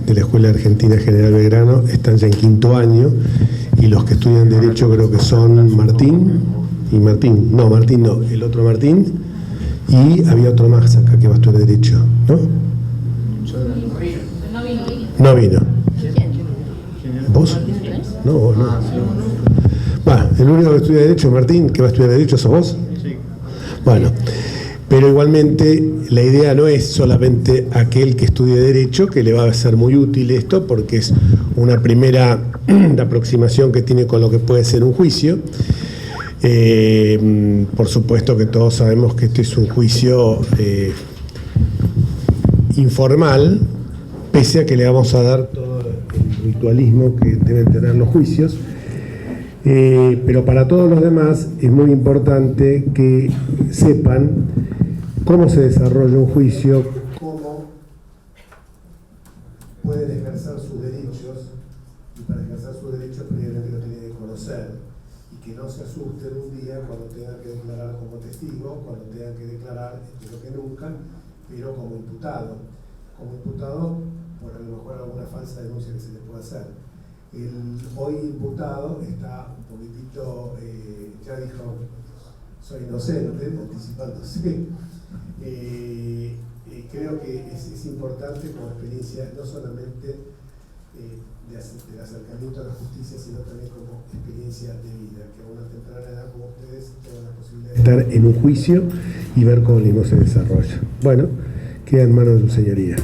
de la Escuela Argentina General Belgrano están ya en 5º año, y los que estudian Derecho creo que son Martín, el otro Martín, y había otro más acá que va a estudiar Derecho, ¿no? No vino. ¿Vos? No, vos no. Va, el único que estudia Derecho, Martín, que va a estudiar Derecho, ¿sos vos? Sí. Bueno, pero igualmente la idea no es solamente aquel que estudie Derecho, que le va a ser muy útil esto, porque es una primera aproximación que tiene con lo que puede ser un juicio. Por supuesto que todos sabemos que este es un juicio informal, pese a que le vamos a dar todo el ritualismo que deben tener los juicios. Pero para todos los demás es muy importante que sepan cómo se desarrolla un juicio, cómo pueden ejercer sus derechos, y para ejercer sus derechos previamente lo tienen que conocer, y que no se asusten un día cuando tengan que declarar como testigo, cuando tengan que declarar, espero que nunca, pero como imputado. Como imputado, por a lo mejor alguna falsa denuncia que se le pueda hacer. El hoy imputado está un poquitito, ya dijo, soy inocente, anticipándose. Creo que es importante como experiencia, no solamente del acercamiento a la justicia, sino también como experiencia de vida, que a una temprana edad como ustedes tengan la posibilidad de estar en un juicio y ver cómo el mismo se desarrolla. Bueno, queda en manos de su señoría.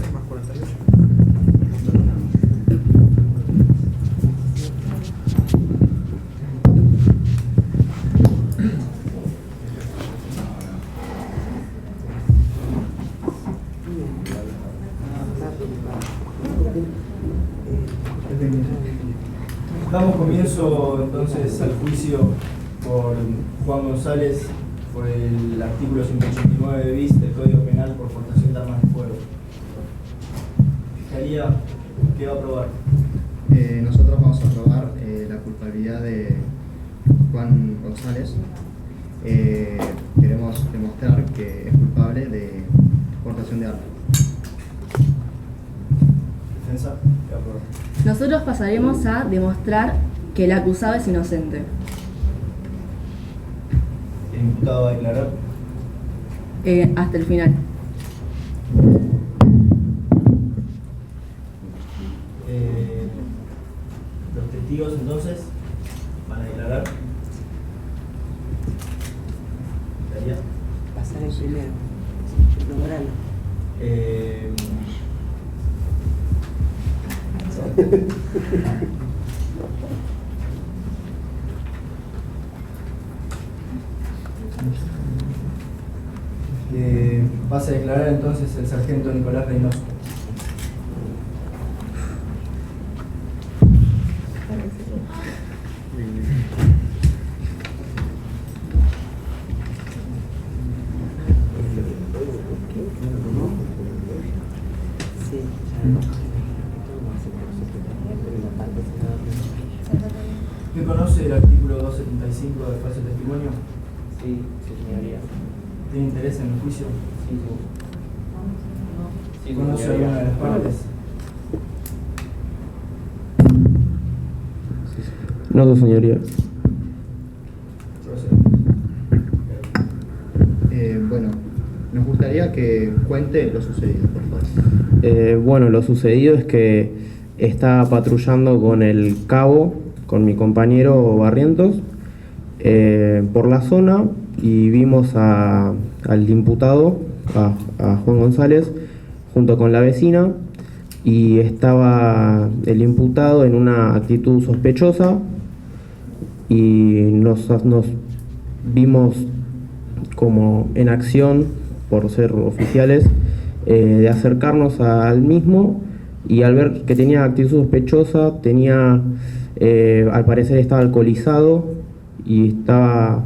Damos comienzo entonces al juicio por Juan González por el artículo 189 bis del Código Penal por portación de armas de fuego. Fiscalía, ¿qué va a aprobar? Nosotros vamos a aprobar la culpabilidad de Juan González. Queremos demostrar que es culpable de portación de armas. Defensa, ¿qué va a aprobar? Nosotros pasaremos a demostrar que el acusado es inocente. ¿El imputado va a declarar? Hasta el final. Los testigos entonces van a declarar. ¿Estaría? Pasar el primero. Nombrarlo. Pasa a declarar entonces el sargento Nicolás Reynoso. ¿Qué conoce el artículo 275 del falso testimonio? Sí, señoría. ¿Tiene interés en el juicio? Sí, sí. ¿Conoce alguna de las partes? No, señoría. Bueno, nos gustaría que cuente lo sucedido, por favor. Bueno, lo sucedido es que estaba patrullando con el cabo, con mi compañero Barrientos, por la zona, y vimos al imputado, a Juan González, junto con la vecina, y estaba el imputado en una actitud sospechosa, y nos vimos como en acción, por ser oficiales, de acercarnos al mismo, y al ver que tenía actitud sospechosa, al parecer estaba alcoholizado y estaba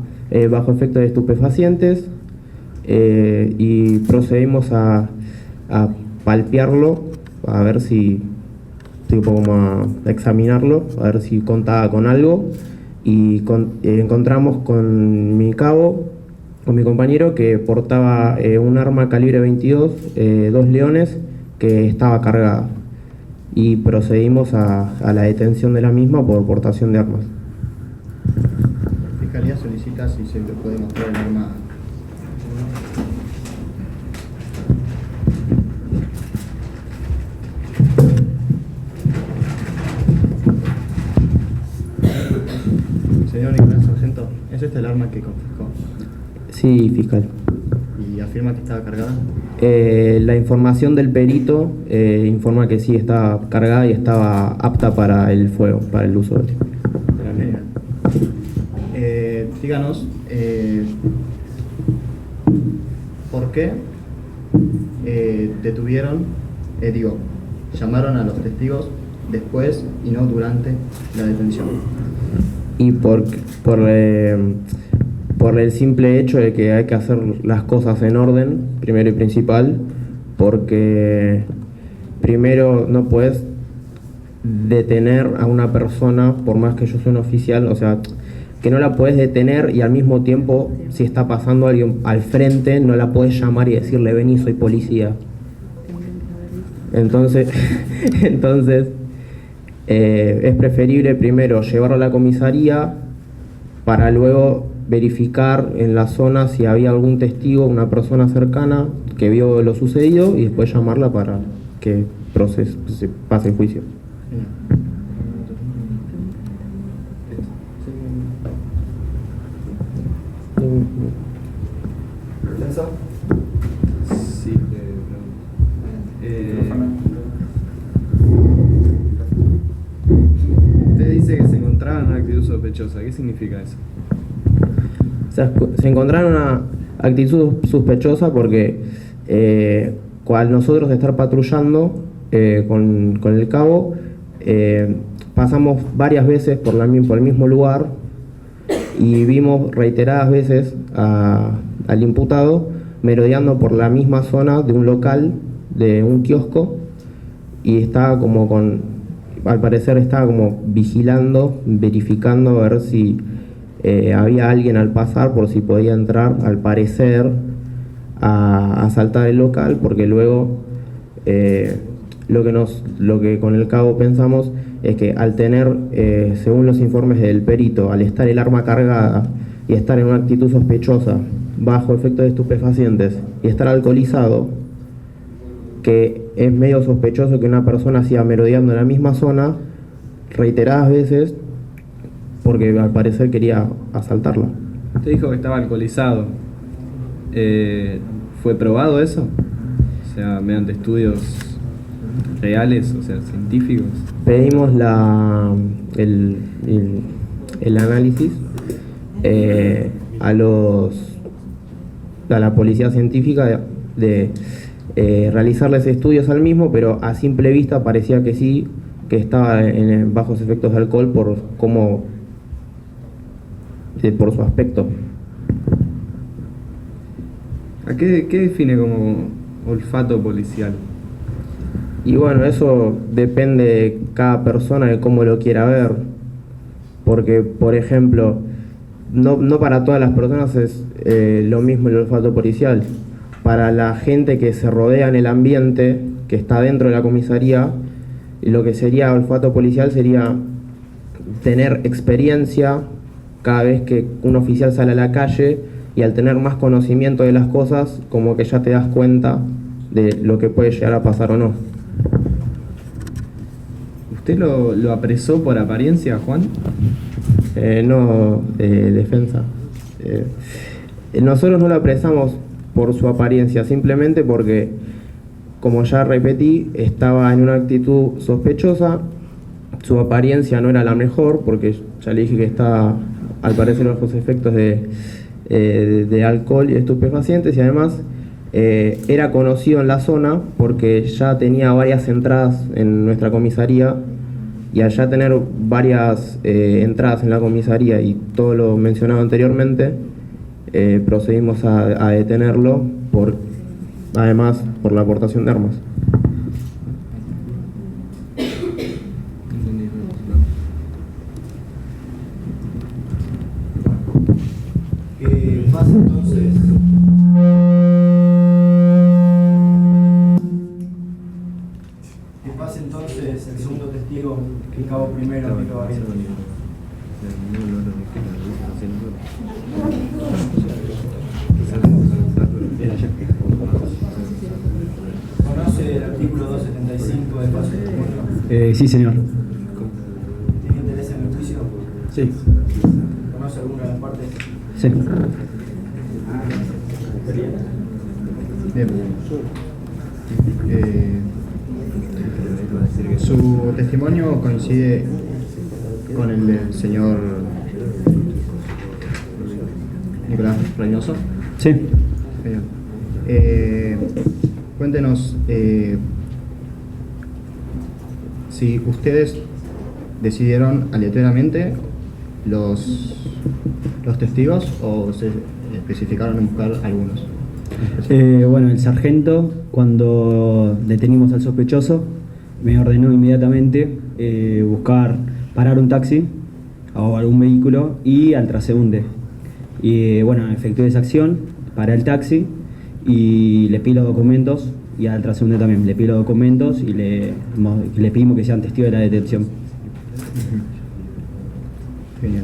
bajo efecto de estupefacientes, y procedimos a palpearlo, a ver si, como a examinarlo, a ver si contaba con algo, y encontramos con mi cabo, con mi compañero, que portaba un arma calibre 22, 2 leones, que estaba cargada. y procedimos a la detención de la misma por portación de armas. La Fiscalía solicita si se le puede mostrar el arma. Señor Nicolás Sargento, ¿es este el arma que confiscó? Sí, fiscal. ¿Y afirma que estaba cargada? La información del perito informa que sí estaba cargada y estaba apta para el fuego, para el uso de la misma. Díganos, ¿por qué detuvieron, llamaron a los testigos después y no durante la detención? Y por el simple hecho de que hay que hacer las cosas en orden, primero y principal, porque primero no puedes detener a una persona, por más que yo sea un oficial, o sea, que no la puedes detener y al mismo tiempo, si está pasando alguien al frente, no la puedes llamar y decirle, vení, soy policía. Entonces, es preferible primero llevarlo a la comisaría para luego verificar en la zona si había algún testigo, una persona cercana que vio lo sucedido y después llamarla para que se pase el juicio. Sí, usted dice que se encontraba en una actitud sospechosa. ¿Qué significa eso? O sea, se encontraron una actitud sospechosa porque al nosotros estar patrullando con el cabo, pasamos varias veces por el mismo lugar y vimos reiteradas veces al imputado merodeando por la misma zona de un local, de un kiosco, y estaba al parecer estaba como vigilando, verificando a ver si había alguien al pasar, por si podía entrar, al parecer, a asaltar el local, porque luego lo que con el cabo pensamos es que al tener, según los informes del perito, al estar el arma cargada y estar en una actitud sospechosa, bajo efecto de estupefacientes y estar alcoholizado, que es medio sospechoso que una persona siga merodeando en la misma zona reiteradas veces, porque al parecer quería asaltarla. Usted dijo que estaba alcoholizado. ¿Fue probado eso? O sea, mediante estudios reales, o sea, científicos. Pedimos el análisis a la policía científica de realizarles estudios al mismo, pero a simple vista parecía que sí, que estaba en bajos efectos de alcohol por su aspecto. ¿A qué define como olfato policial? Y bueno, eso depende de cada persona, de cómo lo quiera ver, porque por ejemplo, no para todas las personas es lo mismo el olfato policial. Para la gente que se rodea en el ambiente, que está dentro de la comisaría, lo que sería olfato policial sería tener experiencia cada vez que un oficial sale a la calle, y al tener más conocimiento de las cosas, como que ya te das cuenta de lo que puede llegar a pasar o no. ¿Usted lo apresó por apariencia, Juan? No, defensa. Nosotros no lo apresamos por su apariencia, simplemente porque, como ya repetí, estaba en una actitud sospechosa, su apariencia no era la mejor, porque ya le dije que estaba, al parecer, bajo los efectos de alcohol y estupefacientes, y además era conocido en la zona porque ya tenía varias entradas en nuestra comisaría, y al ya tener varias entradas en la comisaría y todo lo mencionado anteriormente, procedimos a detenerlo además por la aportación de armas. Pasa entonces. Que pase entonces segundo testigo, el cabo primero, Tito Barrientos. ¿Conoce el artículo 275 de falso testimonio? Sí, señor. ¿Tiene interés en el juicio? Sí. ¿Conoce alguna de las partes? Sí. Bien. Su testimonio coincide con el del señor Nicolás Reynoso. Sí. Bien. Cuéntenos si ustedes decidieron aleatoriamente los testigos o se especificaron en buscar algunos. Bueno, el sargento, cuando detenimos al sospechoso, me ordenó inmediatamente parar un taxi o algún vehículo y al transeúnte. Y bueno, efectué esa acción, paré el taxi y le pedí los documentos, y al transeúnte también le pedí los documentos y le pedimos que sean testigos de la detención. Genial.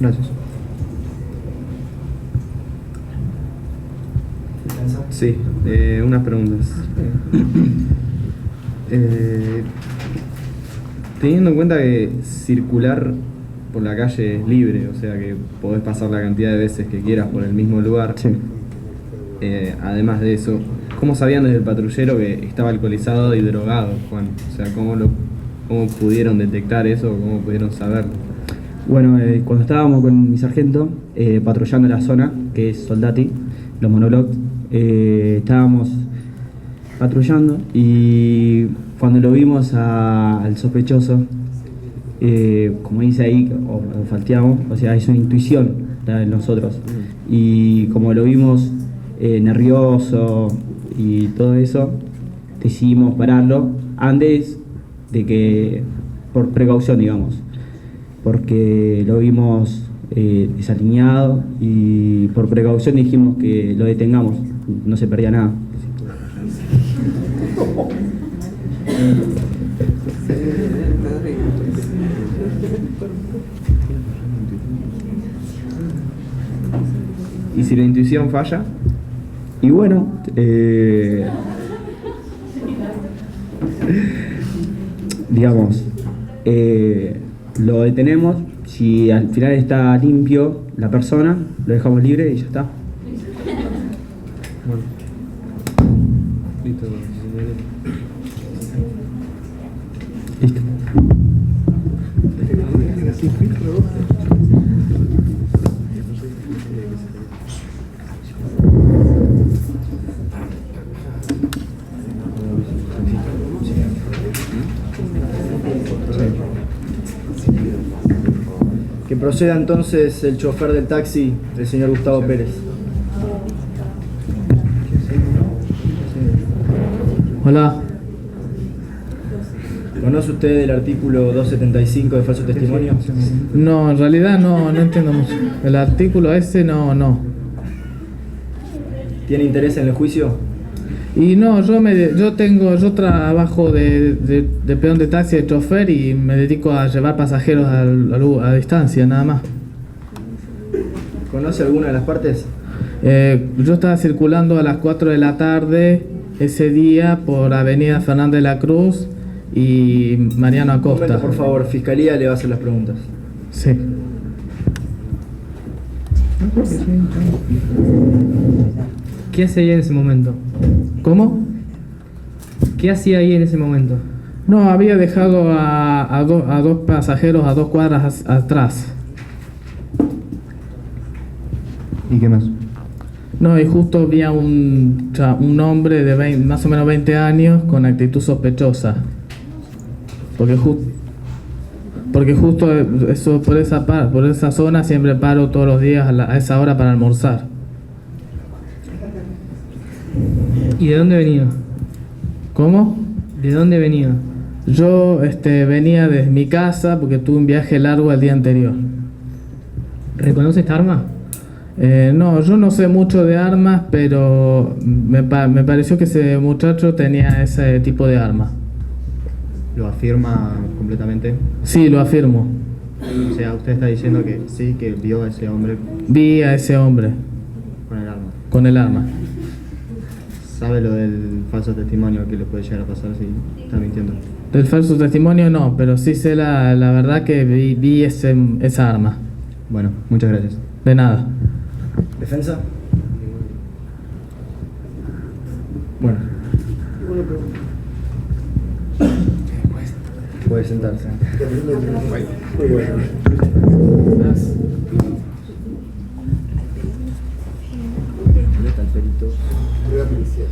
Gracias. Sí, unas preguntas. Teniendo en cuenta que circular por la calle es libre, o sea que podés pasar la cantidad de veces que quieras por el mismo lugar. Sí. Además de eso, ¿cómo sabían desde el patrullero que estaba alcoholizado y drogado, Juan? O sea, ¿cómo pudieron detectar eso o cómo pudieron saberlo? Bueno, cuando estábamos con mi sargento patrullando la zona, que es Soldati, los monoblocks, estábamos patrullando y cuando lo vimos al sospechoso, como dice ahí, o falteamos, o sea, es una intuición de nosotros. Y como lo vimos nervioso y todo eso, decidimos pararlo antes de que, por precaución, digamos, porque lo vimos desalineado y por precaución dijimos que lo detengamos, no se perdía nada. ¿Y si la intuición falla? Y bueno, digamos, lo detenemos, si al final está limpio la persona, lo dejamos libre y ya está. Bueno. Listo. Listo. Que proceda entonces el chofer del taxi, el señor Gustavo Pérez. Hola. ¿Conoce usted el artículo 275 de falso testimonio? No, en realidad no entiendo mucho. El artículo ese no. ¿Tiene interés en el juicio? Y no, yo trabajo de peón de taxi, de chofer, y me dedico a llevar pasajeros a distancia, nada más. ¿Conoce alguna de las partes? Yo estaba circulando a las 4 de la tarde ese día por Avenida Fernández de la Cruz y Mariano Acosta. Un momento, por favor, Fiscalía le va a hacer las preguntas. Sí. ¿Qué hacía ahí en ese momento? ¿Cómo? ¿Qué hacía ahí en ese momento? No, había dejado a dos pasajeros a 2 cuadras atrás. ¿Y qué más? No, y justo había un hombre de más o menos 20 años con actitud sospechosa. Porque justo eso, por esa zona siempre paro todos los días a esa hora para almorzar. ¿Y de dónde venía? ¿Cómo? ¿De dónde venía? Yo venía desde mi casa porque tuve un viaje largo el día anterior. ¿Reconoce esta arma? No, yo no sé mucho de armas, pero me pareció que ese muchacho tenía ese tipo de arma. ¿Lo afirma completamente? Sí, lo afirmo. O sea, usted está diciendo que sí, que vio a ese hombre Vi a ese hombre con el arma. con el arma. ¿Sabe lo del falso testimonio que le puede llegar a pasar si está mintiendo? Del falso testimonio no, pero sí sé la verdad que vi esa arma. Bueno, muchas gracias. De nada. ¿Defensa? Bueno. Puede sentarse. Muy bueno. ¿Dónde está el perito? Prueba pericial.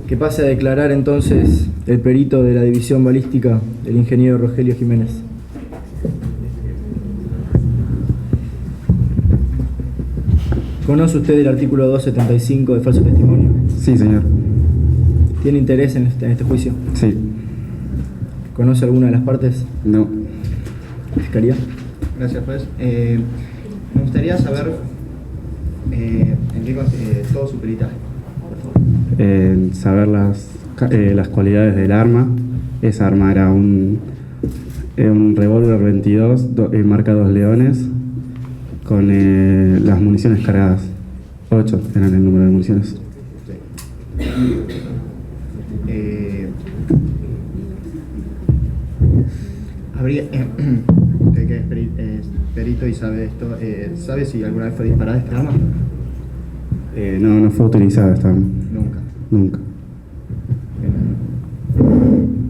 Que pase a declarar entonces el perito de la división balística, el ingeniero Rogelio Jiménez. ¿Conoce usted el artículo 275 de falso testimonio? Sí, señor. ¿Tiene interés en este juicio? Sí. ¿Conoce alguna de las partes? No. ¿Fiscalía? Gracias, juez. Me gustaría saber en qué consiste todo su peritaje, por favor. Saber las cualidades del arma. Esa arma era un revólver 22 marca 2 leones con las municiones cargadas. 8 eran el número de municiones. Habría, usted que es perito y sabe esto, ¿sabe si alguna vez fue disparada esta arma? No fue utilizada esta arma. Nunca. Nunca.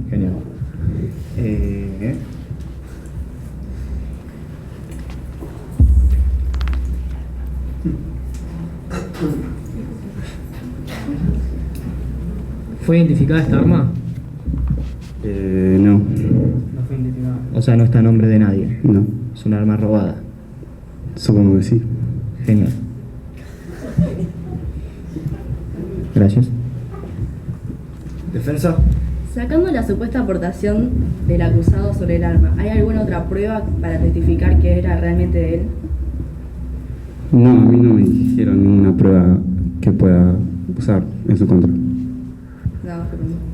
Genial. ¿Fue identificada esta arma? No. No fue identificada. O sea, no está a nombre de nadie. No. Es una arma robada. Supongo que sí. Genial. Gracias. ¿Defensa? Sacando la supuesta aportación del acusado sobre el arma, ¿hay alguna otra prueba para testificar que era realmente de él? No, a mí no me dijeron ninguna prueba que pueda usar en su contra. No, pero no.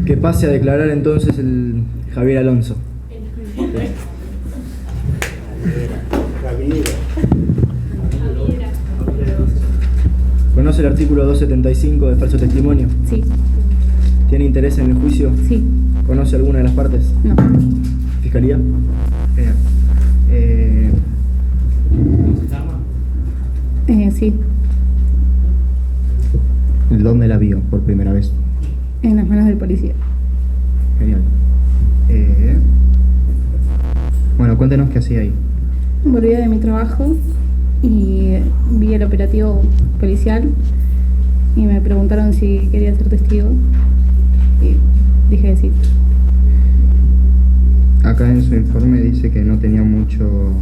Que pase a declarar entonces el Javier Alonso. ¿Conoce el artículo 275 de falso testimonio? Sí. ¿Tiene interés en el juicio? Sí. ¿Conoce alguna de las partes? No. ¿Fiscalía? Sí. ¿Dónde la vio por primera vez? En las manos del policía. Genial. Bueno, cuéntenos qué hacía ahí. Volví de mi trabajo y vi el operativo policial y me preguntaron si quería ser testigo y dije que sí. Acá en su informe dice que no tenía mucho,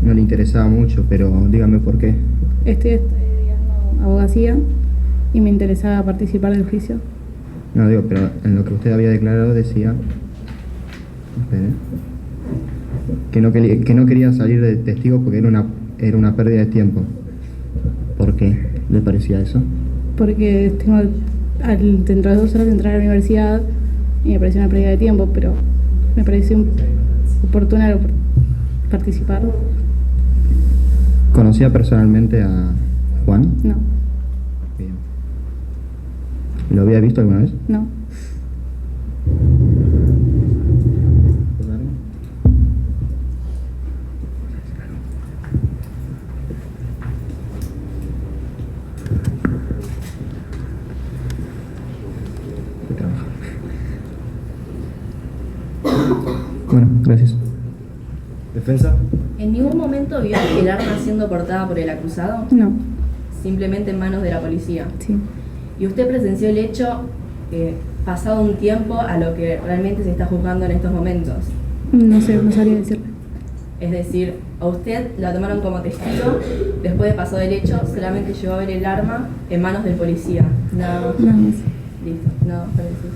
no le interesaba mucho, pero dígame por qué. Estoy estudiando abogacía y me interesaba participar del juicio. No digo, pero en lo que usted había declarado decía espere, que no quería salir de testigo porque era una pérdida de tiempo. ¿Por qué le parecía eso? Porque tengo dentro de 2 horas de entrar a la universidad y me pareció una pérdida de tiempo, pero me pareció oportuno participar. ¿Conocía personalmente a Juan? No. Bien. ¿Lo había visto alguna vez? No. Gracias. ¿Defensa? ¿En ningún momento vio el arma siendo portada por el acusado? No. Simplemente en manos de la policía. Sí. ¿Y usted presenció el hecho pasado un tiempo a lo que realmente se está juzgando en estos momentos? No sé, no sabría decirle. Es decir, a usted la tomaron como testigo, después de pasado el hecho, solamente llegó a ver el arma en manos del policía. Nada más. Nada más. Listo, nada más para decir.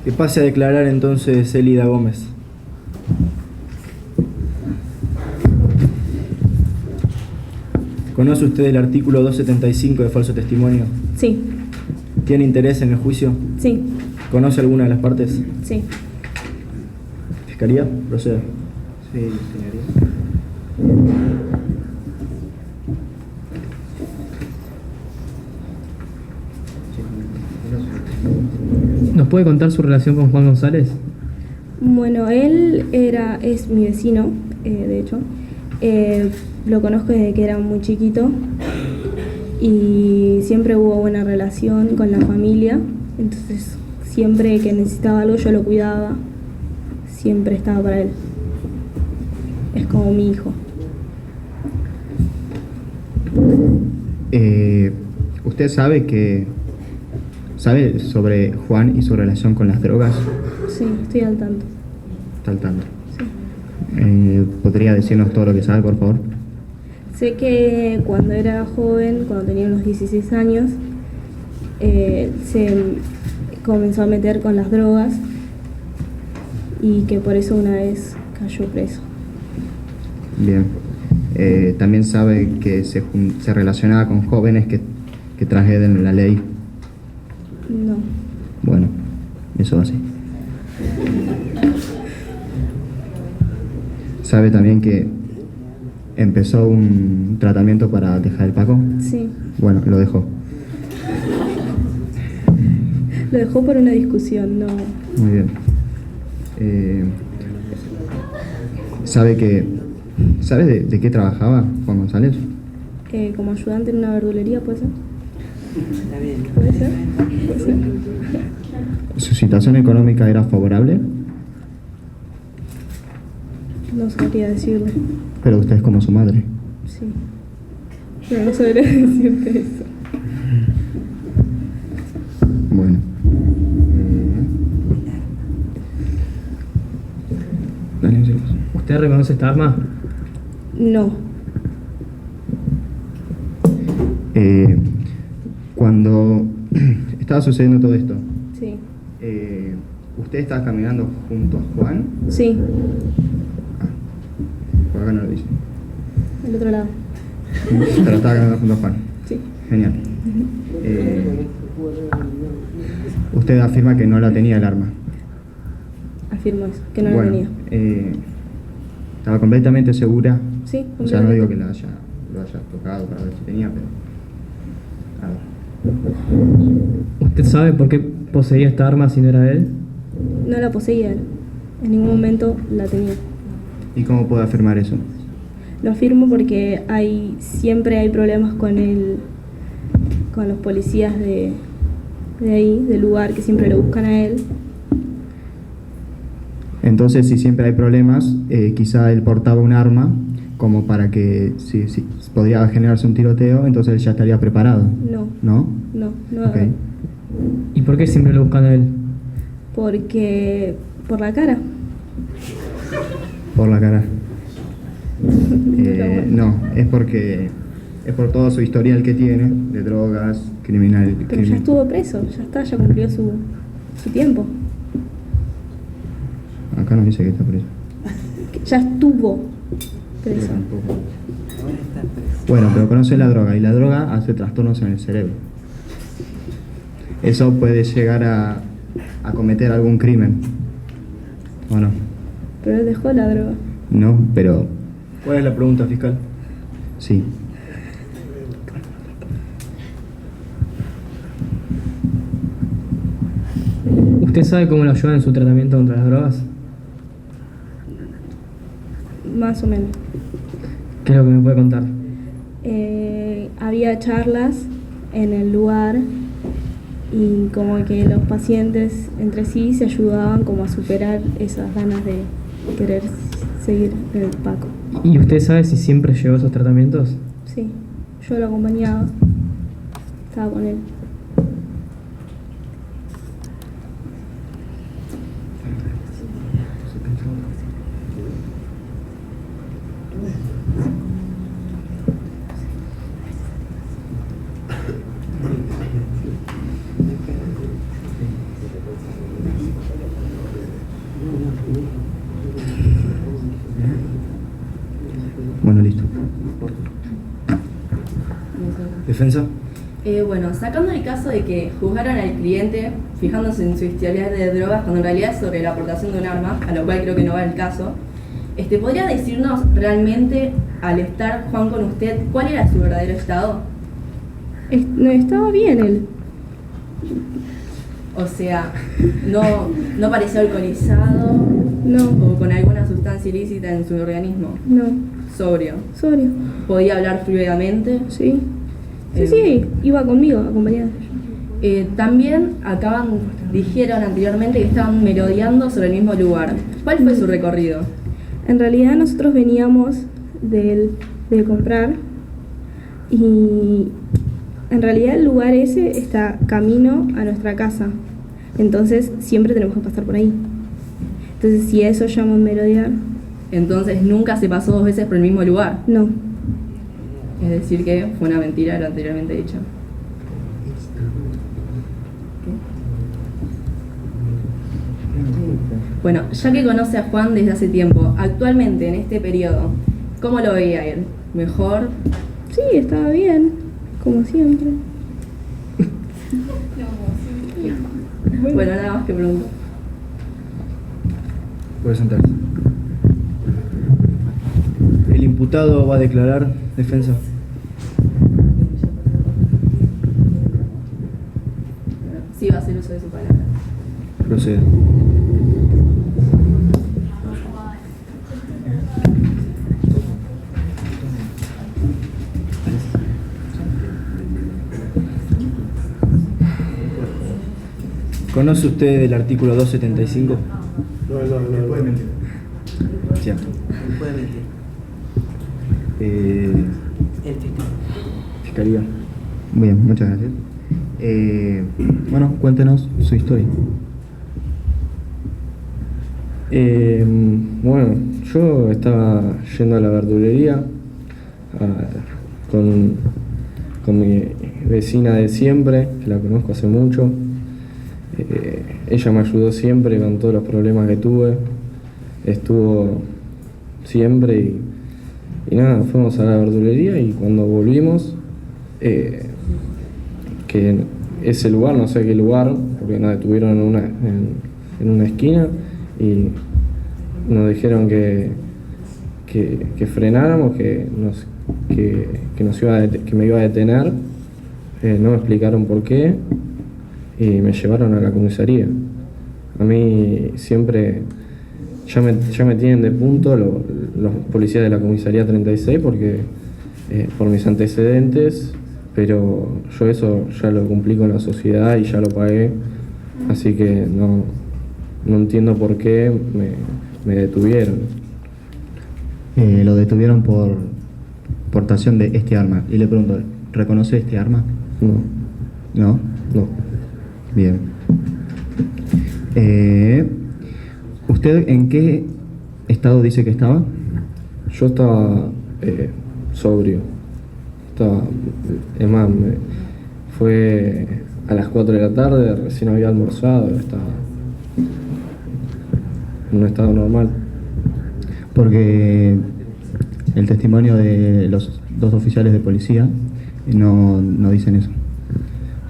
Que pase a declarar entonces Elida Gómez. ¿Conoce usted el artículo 275 de falso testimonio? Sí. ¿Tiene interés en el juicio? Sí. ¿Conoce alguna de las partes? Sí. ¿Fiscalía? Proceda. Sí, señoría. ¿Nos puede contar su relación con Juan González? Bueno, él es mi vecino, de hecho. Lo conozco desde que era muy chiquito y siempre hubo buena relación con la familia. Entonces, siempre que necesitaba algo yo lo cuidaba, siempre estaba para él. Es como mi hijo. ¿Usted sabe sobre Juan y su relación con las drogas? Sí, estoy al tanto. ¿Está al tanto? Sí. ¿Podría decirnos todo lo que sabe, por favor? Sé que cuando era joven, cuando tenía unos 16 años, se comenzó a meter con las drogas y que por eso una vez cayó preso. Bien. También sabe que se relacionaba con jóvenes que transgreden la ley. No. Bueno, eso así. ¿Sabe también que empezó un tratamiento para dejar el Paco? Sí. Bueno, lo dejó. Lo dejó por una discusión, no. Muy bien. ¿Sabe de qué trabajaba Juan González? Como ayudante en una verdulería, ¿puede ser? Está bien. ¿Puede ser? ¿Puede ser? ¿Su situación económica era favorable? No sabría decirle. Pero usted es como su madre. Sí. Pero no sabría decirte eso. Bueno. Dale, sí. ¿Usted reconoce esta arma? No. Cuando estaba sucediendo todo esto, Sí. ¿usted estaba caminando junto a Juan? Sí. Por acá no lo dice. Al otro lado. Pero estaba caminando junto a Juan. Sí. Genial. Usted afirma que no la tenía el arma. Afirmo eso, que no Bueno, la tenía. ¿Estaba completamente segura? Sí, O sea, no digo que completamente. lo haya tocado para ver si tenía, pero... A ver. ¿Usted sabe por qué poseía esta arma si no era él? No la poseía él. En ningún momento la tenía. ¿Y cómo puede afirmar eso? Lo afirmo porque siempre hay problemas con los policías de ahí, del lugar, que siempre lo buscan a él. Entonces, si siempre hay problemas, quizá él portaba un arma como para que si podría generarse un tiroteo, entonces él ya estaría preparado. No. ¿No? No, Ok. ¿Y por qué siempre lo buscan a él? Porque por la cara. Por la cara. No, es por todo su historial que tiene de drogas, criminal. Pero ya estuvo preso, ya está, ya cumplió su tiempo. Acá nos dice que está preso. Ya estuvo preso. Tampoco. Bueno, pero conoce la droga y la droga hace trastornos en el cerebro. Eso puede llegar a cometer algún crimen. ¿O no? Pero él dejó la droga. No, pero ¿Cuál es la pregunta, fiscal? sí. ¿Usted sabe cómo lo ayudan en su tratamiento contra las drogas? Más o menos. ¿Qué es lo que me puede contar? Había charlas en el lugar y como que los pacientes entre sí se ayudaban como a superar esas ganas de querer seguir en el PACO. ¿Y usted sabe si siempre llevó esos tratamientos? Sí, yo lo acompañaba, estaba con él. Bueno, listo. ¿Defensa? Bueno, sacando el caso de que juzgaron al cliente fijándose en su historial de drogas cuando en realidad es sobre la aportación de un arma, a lo cual creo que no va el caso, ¿podría decirnos realmente, al estar Juan con usted, cuál era su verdadero estado? No estaba bien él. O sea, no parecía alcoholizado, No. o con alguna sustancia ilícita en su organismo. No. Sobrio. Sobrio. ¿Podía hablar fluidamente? Sí. Sí, iba conmigo, acompañada. También dijeron anteriormente que estaban merodeando sobre el mismo lugar. ¿Cuál fue su recorrido? En realidad nosotros veníamos de comprar y en realidad el lugar ese está camino a nuestra casa. Entonces siempre tenemos que pasar por ahí. Entonces si a eso llaman merodear. Entonces nunca se pasó 2 veces por el mismo lugar. No. Es decir que fue una mentira lo anteriormente dicho. Bueno, ya que conoce a Juan desde hace tiempo, actualmente en este periodo, ¿cómo lo veía él? ¿Mejor? Sí, estaba bien, como siempre. Bueno, nada más que pregunto. Puede sentarse. El imputado va a declarar. Defensa. Sí, va a hacer uso de su palabra. Procede. ¿Conoce usted el artículo 275? No puede mentir. Cierto. No puede mentir. El fiscal. Fiscalía. Bien, muchas gracias. Bueno, cuéntenos su historia. Bueno, yo estaba yendo a la verdulería con mi vecina de siempre, que la conozco hace mucho. Ella me ayudó siempre con todos los problemas que tuve. Estuvo siempre y nada, fuimos a la verdulería y cuando volvimos, que en ese lugar, no sé qué lugar, porque nos detuvieron en una esquina y nos dijeron que frenáramos, que me iba a detener, no me explicaron por qué y me llevaron a la comisaría. A mí siempre ya me tienen de punto los policías de la comisaría 36 porque por mis antecedentes, pero yo eso ya lo cumplí con la sociedad y ya lo pagué, así que no entiendo por qué me detuvieron. Lo detuvieron por portación de este arma. Y le pregunto, ¿reconoce este arma? No. ¿No? No. Bien. ¿Usted en qué estado dice que estaba? Yo estaba sobrio. Es más, fue a las 4 de la tarde, recién había almorzado, estaba en un estado normal. Porque el testimonio de los 2 oficiales de policía no dicen eso.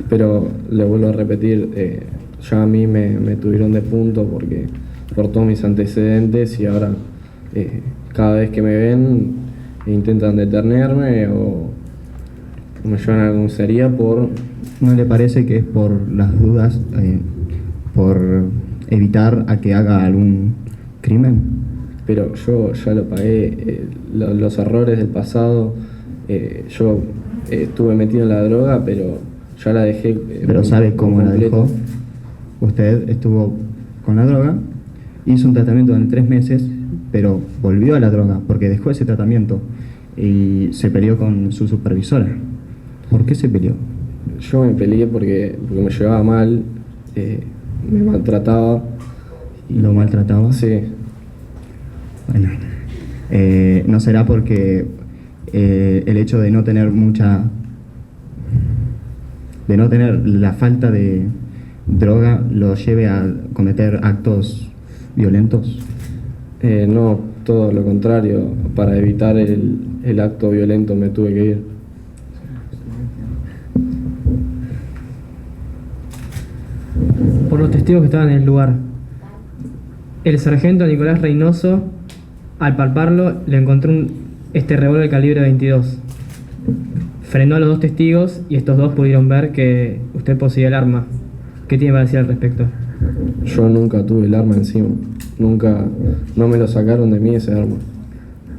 Pero le vuelvo a repetir, ya a mí me tuvieron de punto porque por todos mis antecedentes y ahora cada vez que me ven intentan detenerme o me llevan a la comisaría por... ¿No le parece que es por las dudas, por evitar a que haga algún crimen? Pero yo ya lo pagué, los errores del pasado, yo estuve metido en la droga, pero ya la dejé. Pero ¿sabe cómo la dejó? Usted estuvo con la droga, hizo un tratamiento durante 3 meses, pero volvió a la droga porque dejó ese tratamiento y se peleó con su supervisora. ¿Por qué se peleó? Yo me peleé porque me llevaba mal, me maltrataba. ¿Lo maltrataba? Sí. Bueno, ¿no será porque el hecho de no tener la falta de droga lo lleve a cometer actos violentos? No, todo lo contrario. Para evitar el acto violento me tuve que ir. Por los testigos que estaban en el lugar, el sargento Nicolás Reynoso, al palparlo, le encontró este revólver calibre 22. Frenó a los 2 testigos y estos 2 pudieron ver que usted poseía el arma. ¿Qué tiene para decir al respecto? Yo nunca tuve el arma encima. Nunca, no me lo sacaron de mí ese arma.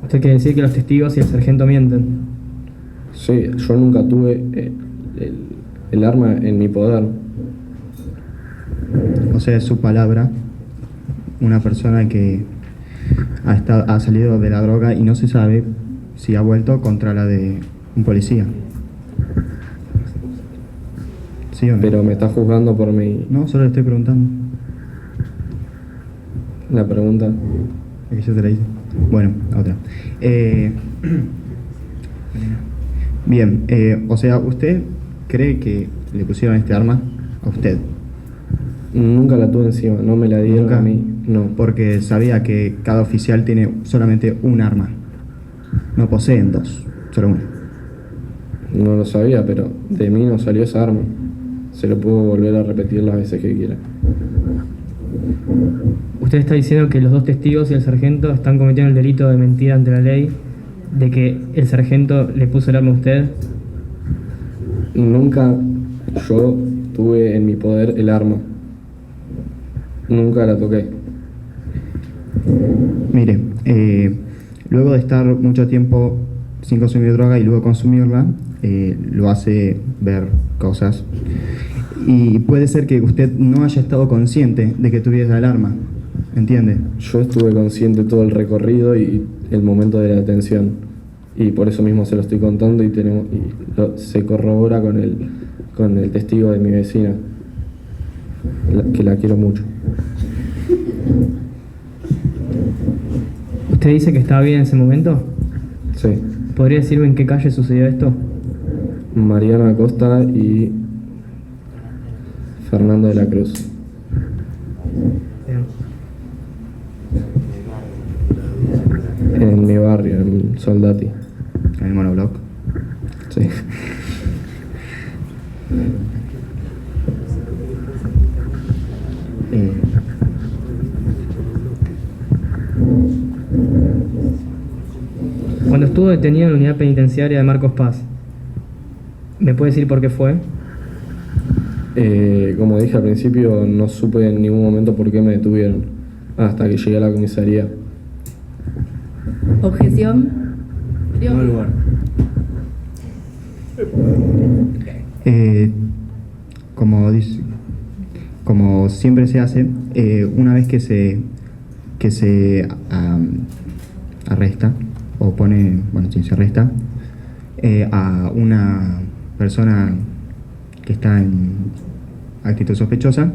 ¿Usted quiere decir que los testigos y el sargento mienten? Sí, yo nunca tuve el arma en mi poder. O sea, es su palabra, una persona que ha salido de la droga y no se sabe si ha vuelto contra la de un policía. ¿Sí o no? Pero me está juzgando por mi... No, solo le estoy preguntando. La pregunta... Es que yo te la hice. Bueno, otra. Bien, o sea, ¿usted cree que le pusieron este arma a usted? Nunca la tuve encima, no me la dieron ¿Nunca? a mí, no. Porque sabía que cada oficial tiene solamente un arma. No poseen 2, solo una. No lo sabía, pero de mí no salió esa arma. Se lo puedo volver a repetir las veces que quiera. Usted está diciendo que los 2 testigos y el sargento están cometiendo el delito de mentira ante la ley, de que el sargento le puso el arma a usted. Nunca yo tuve en mi poder el arma. Nunca la toqué. Mire, luego de estar mucho tiempo sin consumir droga y luego consumirla, lo hace ver cosas. Y puede ser que usted no haya estado consciente de que tuviera el arma, ¿entiende? Yo estuve consciente todo el recorrido y el momento de la detención. Y por eso mismo se lo estoy contando y se corrobora con el testigo de mi vecina, que la quiero mucho. ¿Usted dice que estaba bien en ese momento? Sí. ¿Podría decirme en qué calle sucedió esto? Mariana Acosta y Fernando de la Cruz. En mi barrio, en Soldati. ¿En el monobloc? Sí. Cuando estuvo detenido en la unidad penitenciaria de Marcos Paz, ¿me puede decir por qué fue? Como dije al principio, no supe en ningún momento por qué me detuvieron, hasta que llegué a la comisaría. Objeción. No lugar. Como siempre se hace, una vez que se arresta, o pone, bueno, si se arresta, a una persona que está en actitud sospechosa,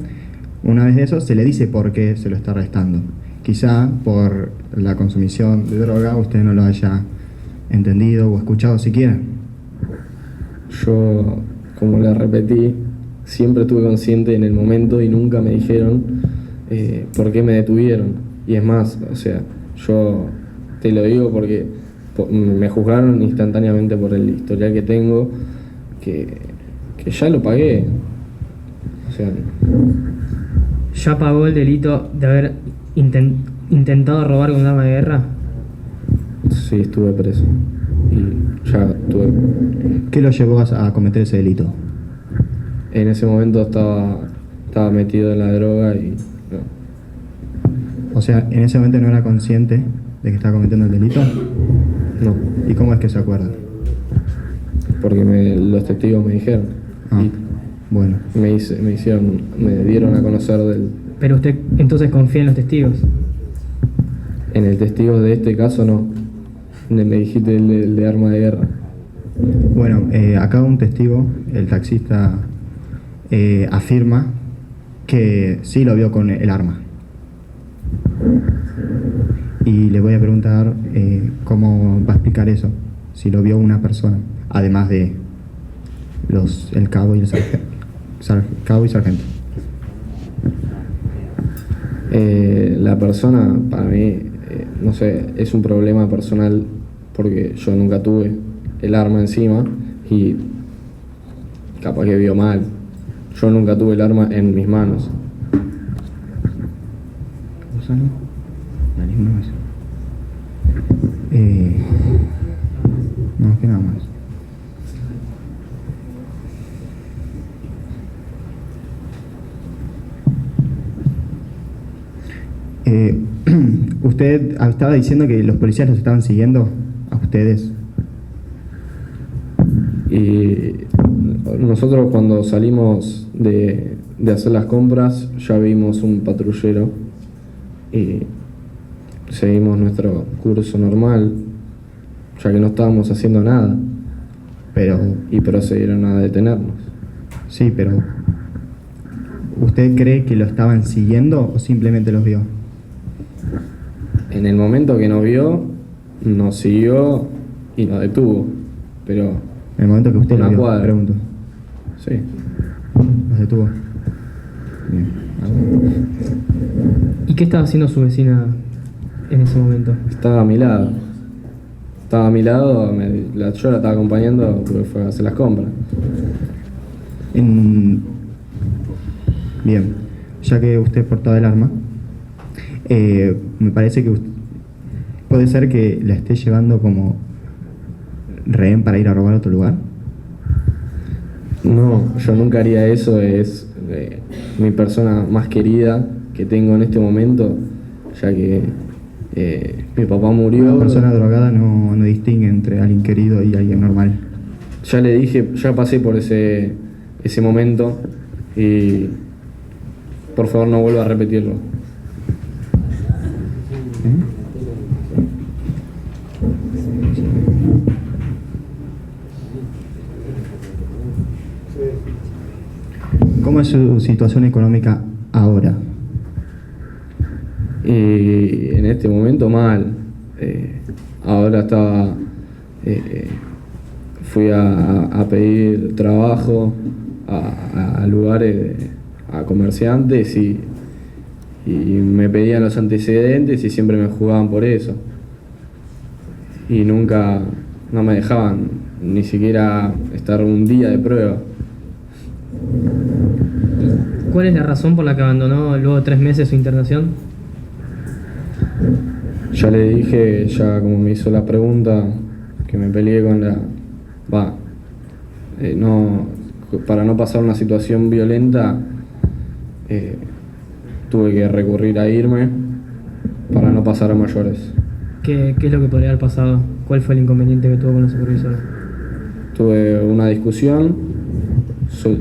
una vez de eso se le dice por qué se lo está arrestando. Quizá por la consumición de droga usted no lo haya entendido o escuchado siquiera. Yo, como le repetí, siempre estuve consciente en el momento y nunca me dijeron por qué me detuvieron. Y es más, o sea, yo te lo digo porque me juzgaron instantáneamente por el historial que tengo, que ya lo pagué. O sea, ¿ya pagó el delito de haber intentado robar con un arma de guerra? sí, estuve preso. Y ya tuve... ¿Qué lo llevó a cometer ese delito? En ese momento estaba metido en la droga y... no. O sea, ¿en ese momento no era consciente de que estaba cometiendo el delito? No. ¿Y cómo es que se acuerda? Porque los testigos me dijeron. Ah. Bueno. Me dieron a conocer Pero usted entonces confía en los testigos. en el testigo de este caso no. Me dijiste el de arma de guerra. Bueno, acá un testigo, el taxista, afirma que sí lo vio con el arma. Y le voy a preguntar cómo va a explicar eso, si lo vio una persona, además de el cabo y el cabo y sargento. La persona, para mí, no sé, es un problema personal porque yo nunca tuve el arma encima y capaz que vio mal. Yo nunca tuve el arma en mis manos. No, que nada más. Usted estaba diciendo que los policías los estaban siguiendo a ustedes. Y nosotros cuando salimos de hacer las compras ya vimos un patrullero y seguimos nuestro curso normal, ya que no estábamos haciendo nada, y procedieron a detenernos. Sí, pero ¿usted cree que lo estaban siguiendo o simplemente los vio? En el momento que nos vio, nos siguió y nos detuvo, pero en el momento que usted lo vio, pregunto. Sí. ¿Nos detuvo? Bien. ¿Y qué estaba haciendo su vecina en ese momento? Estaba a mi lado. Yo la estaba acompañando porque fue a hacer las compras. Bien, ya que usted portaba el arma, me parece que puede ser que la esté llevando como rehén para ir a robar a otro lugar. No, yo nunca haría eso. Es mi persona más querida que tengo en este momento, ya que mi papá murió. Una persona drogada no distingue entre alguien querido y alguien normal. Ya le dije, ya pasé por ese momento y por favor no vuelva a repetirlo. ¿Cómo es su situación económica ahora? Y en este momento mal. Ahora fui a pedir trabajo a lugares, a comerciantes y me pedían los antecedentes y siempre me juzgaban por eso. Y nunca, no me dejaban ni siquiera estar un día de prueba. ¿Cuál es la razón por la que abandonó luego de 3 meses su internación? Ya le dije, ya como me hizo la pregunta, que me peleé con para no pasar una situación violenta, tuve que recurrir a irme para no pasar a mayores. ¿Qué es lo que podría haber pasado? ¿Cuál fue el inconveniente que tuvo con los supervisores? Tuve una discusión,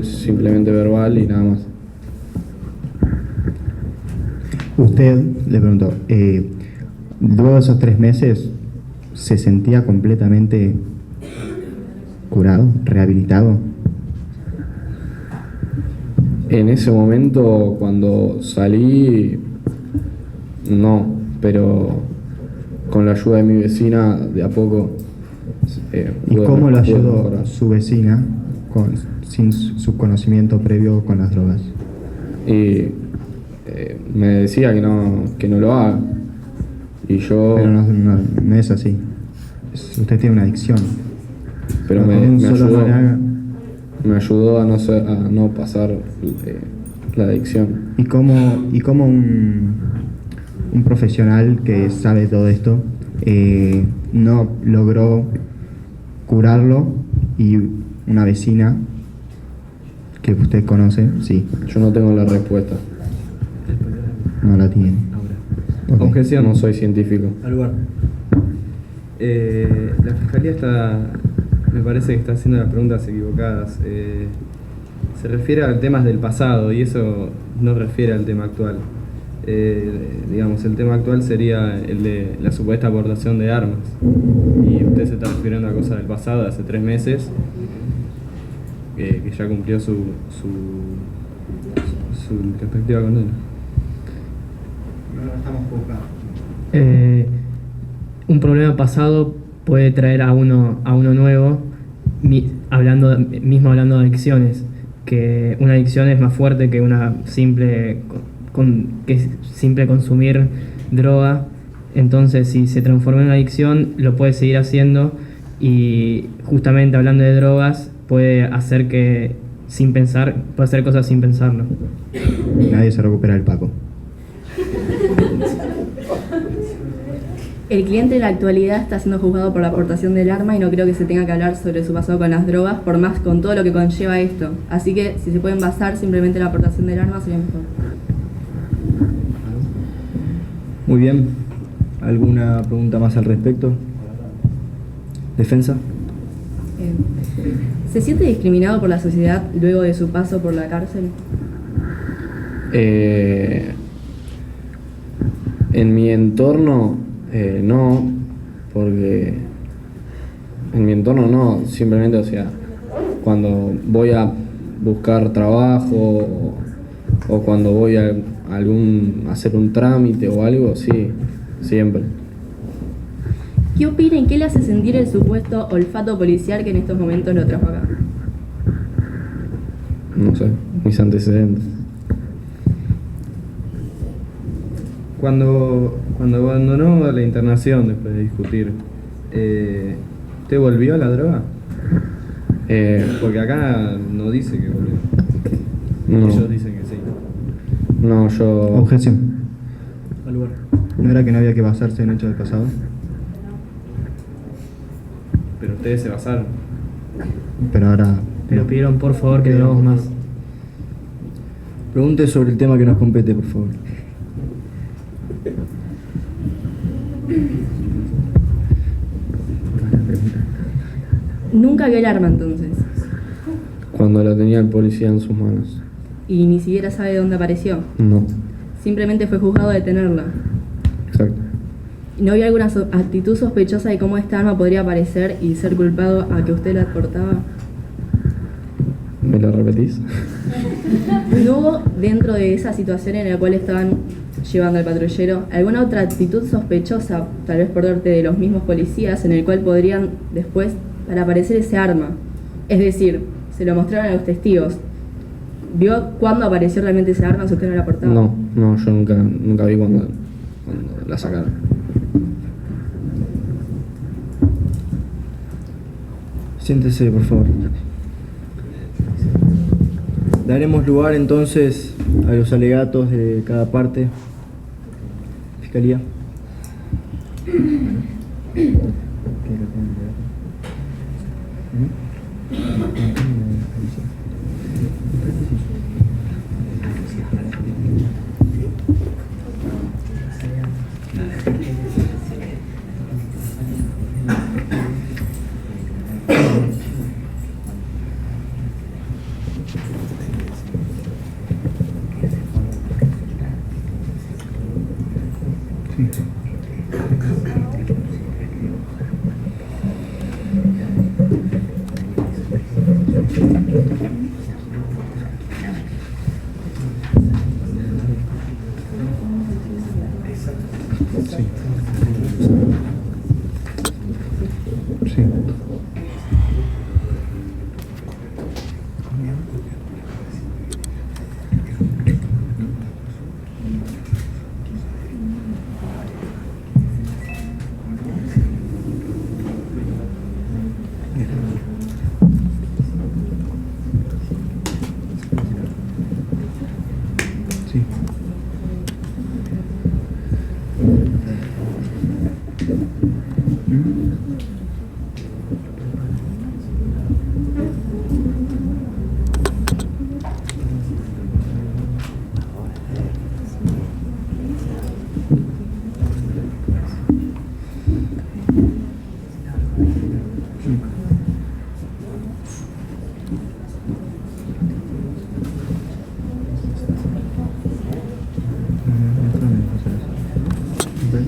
simplemente verbal y nada más. Usted, le preguntó, luego de esos 3 meses, ¿se sentía completamente curado, rehabilitado? En ese momento, cuando salí, no, pero con la ayuda de mi vecina, de a poco. ¿Y cómo lo ayudó su vecina sin su conocimiento previo con las drogas? Y me decía que no lo haga. Y yo... Pero no es así. Usted tiene una adicción. Pero me ayudó a no pasar la adicción. ¿Y cómo un profesional que sabe todo esto no logró curarlo y una vecina que usted conoce, sí? Yo no tengo la respuesta. No la tiene. Okay. Objeción. No soy científico. Al lugar. La fiscalía me parece que está haciendo las preguntas equivocadas. se refiere a temas del pasado y eso no refiere al tema actual. Digamos, el tema actual sería el de la supuesta aportación de armas. Y usted se está refiriendo a cosas del pasado, de hace 3 meses, que ya cumplió su respectiva condena. No estamos juzgando. Un problema pasado puede traer a uno nuevo, hablando de adicciones, que una adicción es más fuerte que una simple consumir droga. Entonces, si se transforma en una adicción, lo puede seguir haciendo, y justamente hablando de drogas, puede hacer cosas sin pensarlo. Nadie se recupera del Paco. El cliente en la actualidad está siendo juzgado por la aportación del arma y no creo que se tenga que hablar sobre su pasado con las drogas, por más con todo lo que conlleva esto. Así que si se pueden basar simplemente en la aportación del arma sería mejor. Muy bien. ¿Alguna pregunta más al respecto? ¿Defensa? ¿Se siente discriminado por la sociedad luego de su paso por la cárcel? En mi entorno, no, porque en mi entorno no, simplemente, o sea, cuando voy a buscar trabajo o cuando voy a hacer un trámite o algo, sí, siempre. ¿Qué opina y qué le hace sentir el supuesto olfato policial que en estos momentos lo trajo acá? No sé, mis antecedentes. Cuando abandonó la internación después de discutir, ¿te volvió a la droga? Porque acá no dice que volvió. No. Ellos dicen que sí. No, yo... Objeción. Al lugar. ¿No era que no había que basarse en hechos del pasado? Pero ustedes se basaron. Pero ahora... Pero pidieron por favor que no hagamos más. Pregunte sobre el tema que nos compete, por favor. Nunca vio el arma entonces, Cuando la tenía el policía en sus manos. y ni siquiera sabe dónde apareció. No, Simplemente fue juzgado de tenerla. exacto. ¿No vio alguna actitud sospechosa de cómo esta arma podría aparecer y ser culpado a que usted la portaba? ¿Me lo repetís? ¿No hubo dentro de esa situación en la cual estaban llevando al patrullero alguna otra actitud sospechosa, tal vez por parte de los mismos policías, en el cual podrían después para aparecer ese arma? Es decir, se lo mostraron a los testigos. ¿Vio cuándo apareció realmente ese arma si usted no la portaba? No, yo nunca vi cuando la sacaron. Siéntese, por favor. Daremos lugar entonces a los alegatos de cada parte. Fiscalía. Sí.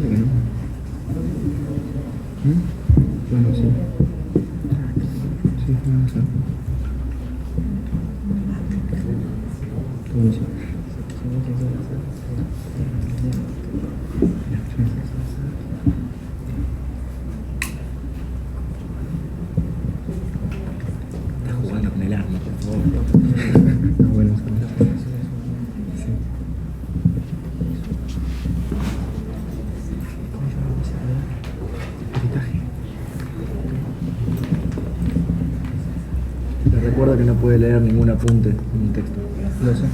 Bueno, sí. Sí, vamos a ver. Bueno, sí. Estás jugando con el arma, por favor. Bueno, sí. Les recuerdo que no puede leer ningún apunte en un texto. Lo sé.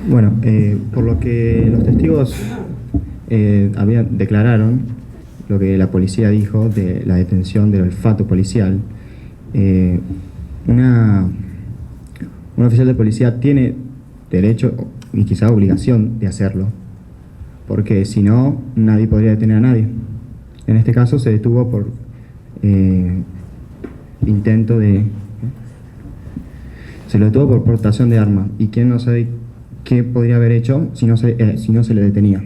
Bueno, por lo que los testigos declararon, lo que la policía dijo de la detención del olfato policial, un oficial de policía tiene derecho y quizá obligación de hacerlo, porque si no, nadie podría detener a nadie. En este caso se detuvo por intento de... Se lo detuvo por portación de arma, y quién no sabe qué podría haber hecho si no se le detenía.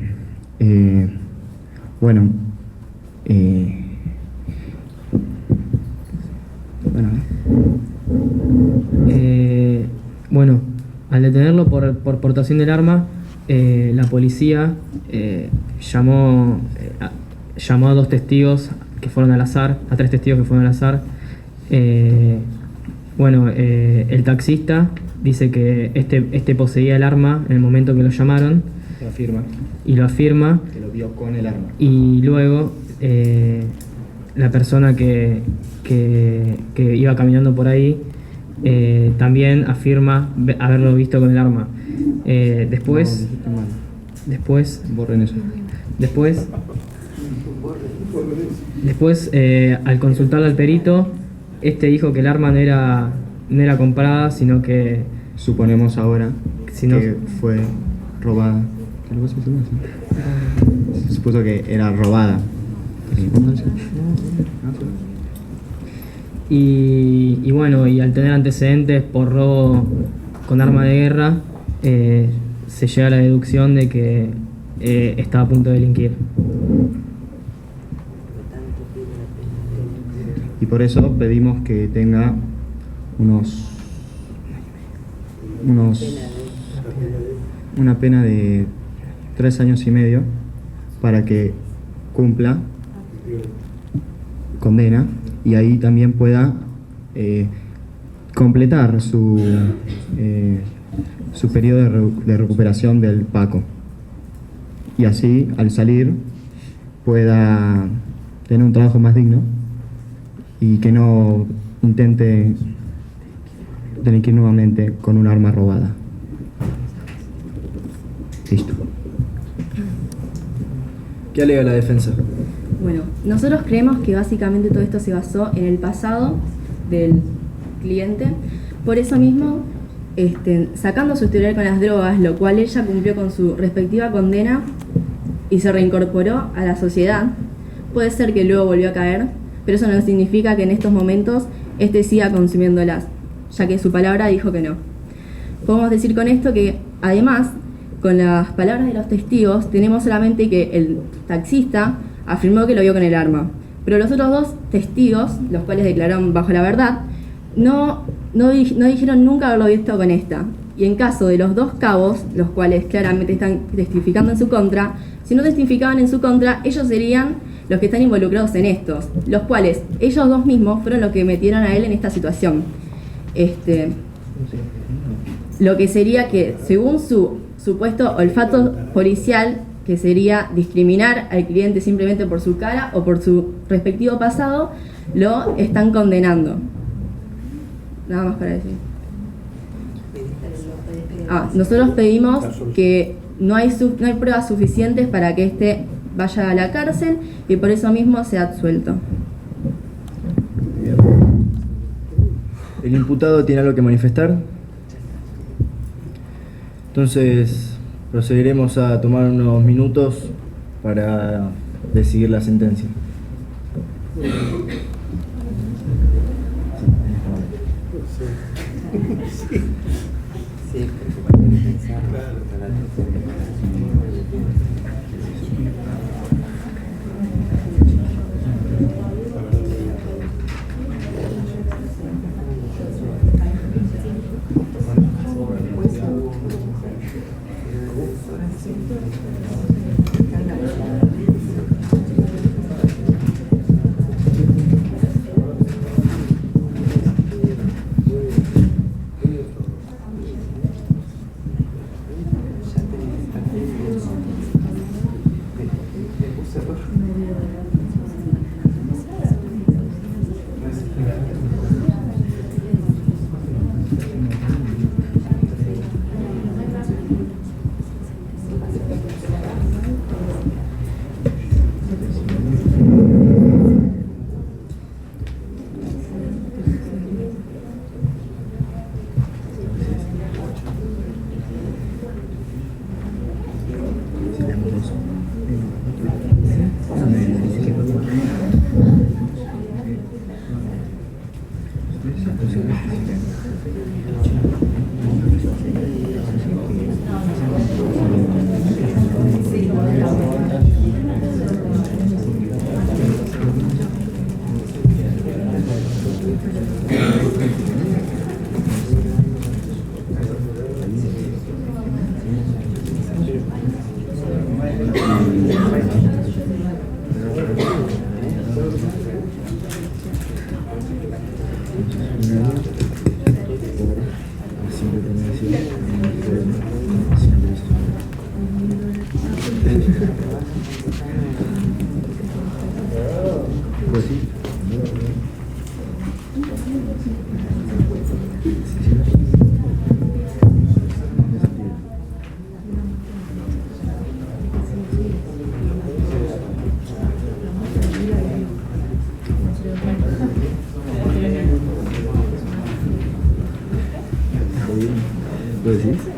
Bueno, al detenerlo por portación del arma, la policía llamó a dos testigos que fueron al azar, a tres testigos que fueron al azar. El taxista dice que este poseía el arma en el momento que lo llamaron. Lo afirma. Y lo afirma. Que lo vio con el arma. Y luego la persona que iba caminando por ahí también afirma haberlo visto con el arma. Después borren eso. Después, al consultarle al perito, dijo que el arma no era comprada, sino que... Suponemos ahora que fue robada. Se supuso que era robada. Y al tener antecedentes por robo con arma de guerra, se llega a la deducción de que estaba a punto de delinquir. Y por eso pedimos que tenga una pena de 3 años y medio para que cumpla condena y ahí también pueda completar su periodo de recuperación del PACO, y así al salir pueda tener un trabajo más digno y que no intente delinquir nuevamente con un arma robada. Listo. ¿Qué alega la defensa? Bueno, nosotros creemos que básicamente todo esto se basó en el pasado del cliente. Por eso mismo, sacando su historial con las drogas, lo cual ella cumplió con su respectiva condena y se reincorporó a la sociedad, puede ser que luego volvió a caer, pero eso no significa que en estos momentos siga consumiéndolas, ya que su palabra dijo que no. Podemos decir con esto que, además, con las palabras de los testigos, tenemos solamente que el taxista afirmó que lo vio con el arma, pero los otros dos testigos, los cuales declararon bajo la verdad, no dijeron nunca haberlo visto con esta. Y en caso de los dos cabos, los cuales claramente están testificando en su contra, si no testificaban en su contra, ellos serían los que están involucrados en estos, los cuales ellos dos mismos fueron los que metieron a él en esta situación. Lo que sería que, según su supuesto olfato policial, que sería discriminar al cliente simplemente por su cara o por su respectivo pasado, lo están condenando. Nada más para decir. Nosotros pedimos que no hay pruebas suficientes para que éste vaya a la cárcel y por eso mismo sea absuelto. ¿El imputado tiene algo que manifestar? Entonces procederemos a tomar unos minutos para decidir la sentencia. ¿Puedes decir?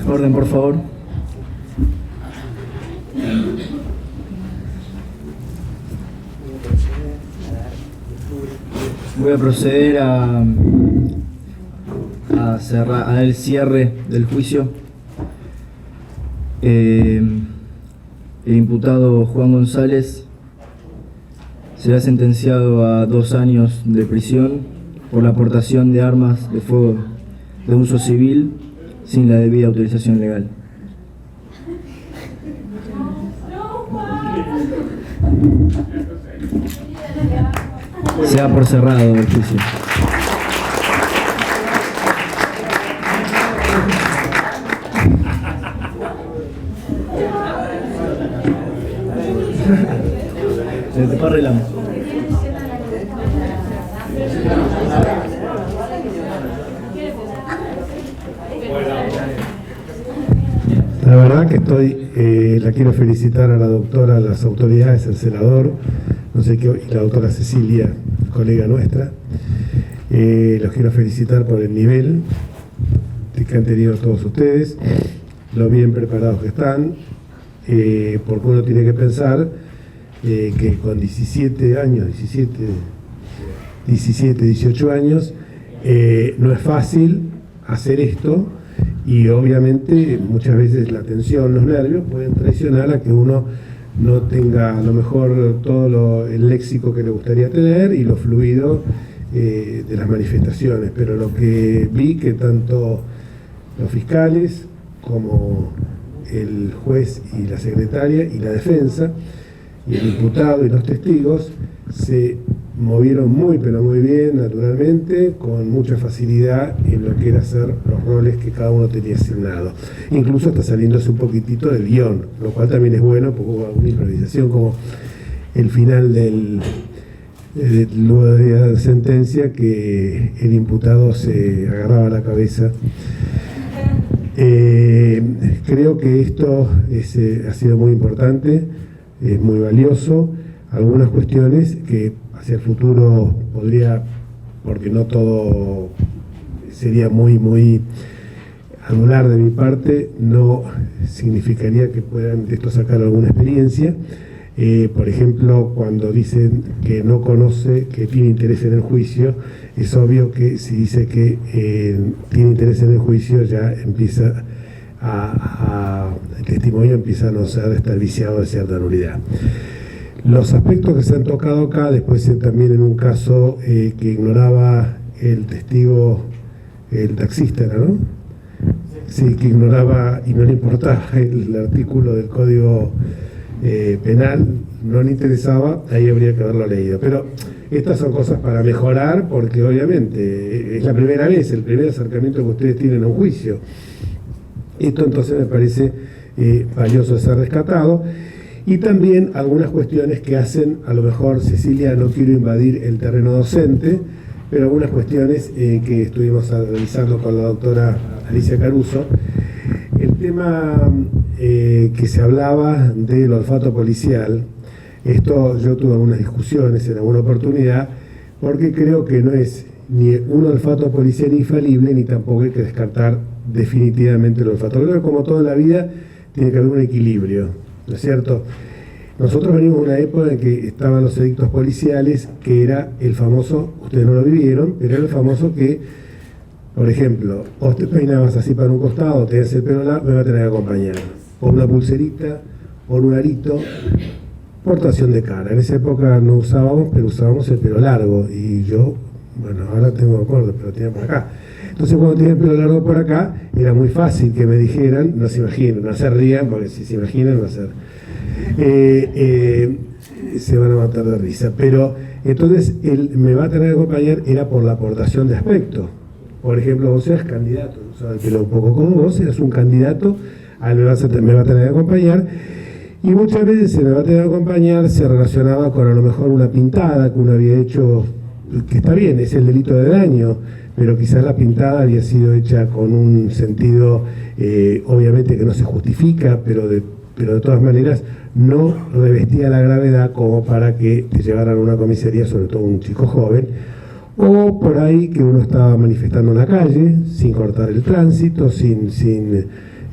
Orden, por favor. Voy a proceder a cerrar, a dar el cierre del juicio. El imputado Juan González será sentenciado a 2 años de prisión por la aportación de armas de fuego de uso civil sin la debida autorización legal. Se da por cerrado el juicio. Te arreglamos. La verdad que la quiero felicitar a la doctora, a las autoridades, al senador, no sé qué, y la doctora Cecilia, colega nuestra. Los quiero felicitar por el nivel que han tenido todos ustedes, lo bien preparados que están, porque uno tiene que pensar que con 17 años, 18 años, no es fácil hacer esto. Y obviamente muchas veces la tensión, los nervios pueden traicionar a que uno no tenga a lo mejor todo el léxico que le gustaría tener y lo fluido de las manifestaciones. Pero lo que vi que tanto los fiscales como el juez y la secretaria y la defensa y el imputado y los testigos se movieron muy pero muy bien, naturalmente, con mucha facilidad en lo que era hacer los roles que cada uno tenía asignado. Incluso hasta saliéndose un poquitito del guión, lo cual también es bueno, porque hubo alguna improvisación, como el final luego de la sentencia, que el imputado se agarraba la cabeza. Creo que esto ha sido muy importante, es muy valioso. Algunas cuestiones que hacia el futuro podría, porque no todo sería muy anular de mi parte, no significaría que puedan de esto sacar alguna experiencia. Por ejemplo, cuando dicen que no conoce, que tiene interés en el juicio, es obvio que si dice que tiene interés en el juicio, ya empieza el testimonio empieza a no ser, a estar viciado de cierta nulidad. Los aspectos que se han tocado acá, después también en un caso que ignoraba el testigo, el taxista, ¿no? Sí, que ignoraba y no le importaba el artículo del Código Penal, no le interesaba, ahí habría que haberlo leído. Pero estas son cosas para mejorar, porque obviamente es la primera vez, el primer acercamiento que ustedes tienen a un juicio. Esto entonces me parece valioso de ser rescatado. Y también algunas cuestiones que hacen, a lo mejor, Cecilia, no quiero invadir el terreno docente, pero algunas cuestiones que estuvimos analizando con la doctora Alicia Caruso. El tema que se hablaba del olfato policial, esto yo tuve algunas discusiones en alguna oportunidad, porque creo que no es ni un olfato policial infalible, ni tampoco hay que descartar definitivamente el olfato. Creo que como toda la vida tiene que haber un equilibrio, ¿no es cierto? Nosotros venimos de una época en que estaban los edictos policiales, que era el famoso, ustedes no lo vivieron, pero era el famoso que, por ejemplo, vos te peinabas así para un costado, tenías el pelo largo, me va a tener que acompañar. Por una pulserita, por un arito, portación de cara. En esa época no usábamos, pero usábamos el pelo largo. Y yo, bueno, ahora tengo acuerdo, pero tenía por acá. Entonces cuando tenía el pelo largo por acá, era muy fácil que me dijeran, no se imaginen, no se rían, porque si se imaginan va a ser... se van a matar de risa. Pero entonces el me va a tener que acompañar era por la aportación de aspecto. Por ejemplo, vos eras candidato, usaba el pelo un poco como vos, eras un candidato, me va a tener que acompañar. Y muchas veces en el debate de acompañar se relacionaba con a lo mejor una pintada que uno había hecho, que está bien, es el delito de daño, pero quizás la pintada había sido hecha con un sentido, obviamente que no se justifica, pero de todas maneras no revestía la gravedad como para que te llevaran a una comisaría, sobre todo un chico joven, o por ahí que uno estaba manifestando en la calle, sin cortar el tránsito,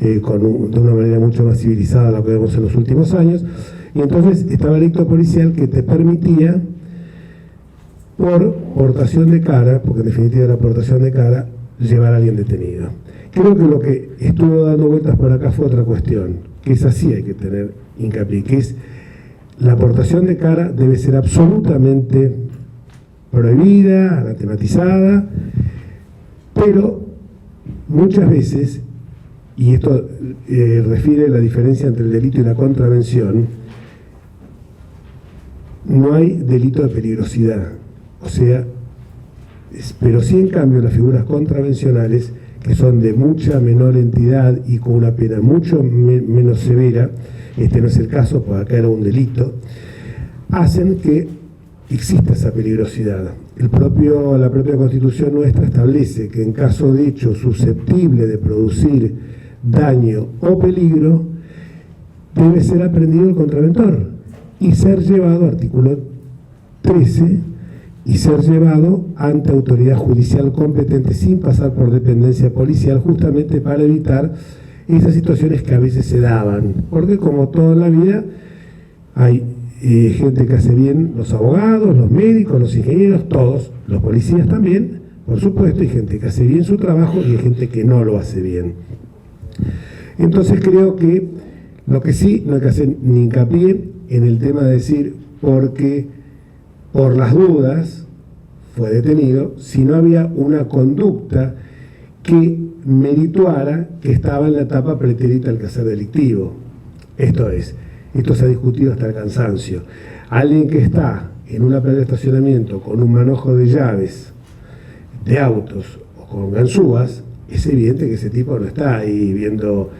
de una manera mucho más civilizada a la que vemos en los últimos años, y entonces estaba el dicto policial que te permitía, por portación de cara, porque en definitiva la portación de cara, llevar a alguien detenido. Creo que lo que estuvo dando vueltas por acá fue otra cuestión, que es así hay que tener hincapié, que es la portación de cara debe ser absolutamente prohibida, anatematizada, pero muchas veces, y esto refiere a la diferencia entre el delito y la contravención, no hay delito de peligrosidad, o sea, pero sí en cambio las figuras contravencionales, que son de mucha menor entidad y con una pena mucho menos severa, este no es el caso, porque acá era un delito, hacen que exista esa peligrosidad. La propia Constitución nuestra establece que en caso de hecho susceptible de producir daño o peligro, debe ser aprehendido el contraventor y ser llevado, artículo 13, y ser llevado ante autoridad judicial competente sin pasar por dependencia policial, justamente para evitar esas situaciones que a veces se daban, porque como toda la vida hay gente que hace bien, los abogados, los médicos, los ingenieros, todos, los policías también, por supuesto, hay gente que hace bien su trabajo y hay gente que no lo hace bien. Entonces creo que lo que sí no hay que hacer ni hincapié en el tema de decir porque por las dudas fue detenido, si no había una conducta que merituara que estaba en la etapa pretérita al quehacer delictivo. Esto se ha discutido hasta el cansancio. Alguien que está en una playa de estacionamiento con un manojo de llaves de autos o con ganzúas, es evidente que ese tipo no está ahí viendo,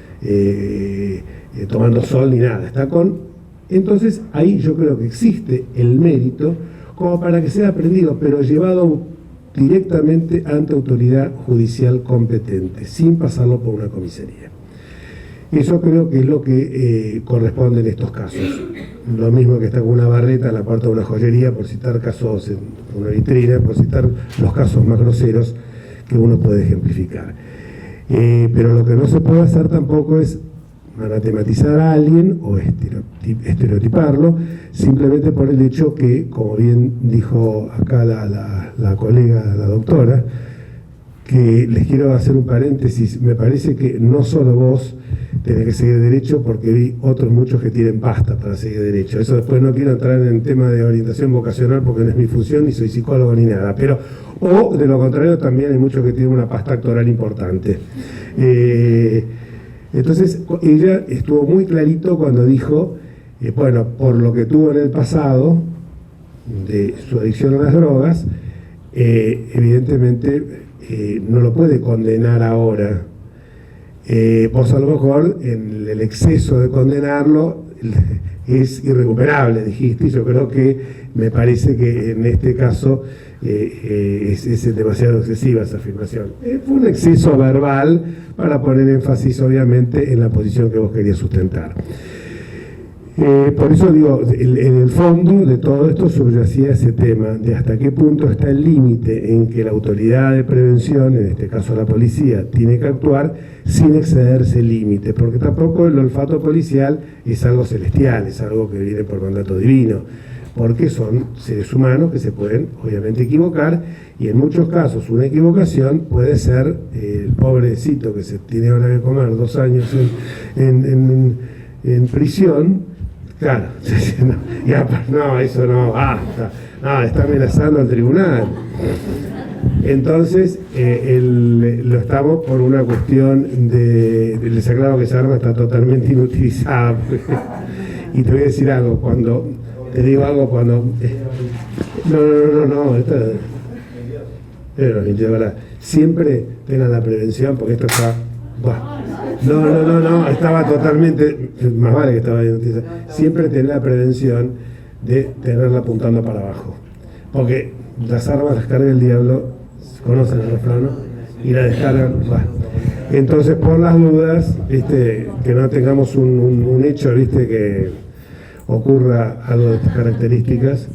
tomando sol ni nada, está con... Entonces ahí yo creo que existe el mérito como para que sea aprendido, pero llevado directamente ante autoridad judicial competente, sin pasarlo por una comisaría. Eso creo que es lo que corresponde en estos casos. Lo mismo que está con una barreta en la puerta de una joyería, por citar casos en una vitrina, por citar los casos más groseros que uno puede ejemplificar. Pero lo que no se puede hacer tampoco es anatematizar a alguien o estereotiparlo, simplemente por el hecho que, como bien dijo acá la colega, la doctora, que les quiero hacer un paréntesis, me parece que no solo vos tenés que seguir derecho, porque vi otros muchos que tienen pasta para seguir derecho. Eso después no quiero entrar en el tema de orientación vocacional porque no es mi función, ni soy psicólogo ni nada, pero o de lo contrario también hay muchos que tienen una pasta actoral importante. Entonces ella estuvo muy clarito cuando dijo, bueno, por lo que tuvo en el pasado de su adicción a las drogas, evidentemente no lo puede condenar ahora. Vos a lo mejor en el exceso de condenarlo es irrecuperable, dijiste, y yo creo que me parece que en este caso es demasiado excesiva esa afirmación. Fue un exceso verbal para poner énfasis obviamente en la posición que vos querías sustentar. Por eso digo, en el fondo de todo esto subyacía ese tema de hasta qué punto está el límite en que la autoridad de prevención, en este caso la policía, tiene que actuar sin excederse el límite, porque tampoco el olfato policial es algo celestial, es algo que viene por mandato divino, porque son seres humanos que se pueden obviamente equivocar, y en muchos casos una equivocación puede ser el pobrecito que se tiene ahora que comer 2 años en prisión. Claro, no, eso no, basta, no, está amenazando al tribunal. Entonces, lo estamos por una cuestión les aclaro que esa arma está totalmente inutilizada. Y te voy a decir algo, cuando no, esto pero de verdad, siempre tengan la prevención, porque esto está No, estaba totalmente, más vale que estaba bien. Siempre tener la prevención de tenerla apuntando para abajo. Porque las armas las carga el diablo, conocen el refrán, ¿no? Y la descargan, Entonces, por las dudas, que no tengamos un hecho, que ocurra algo de estas características,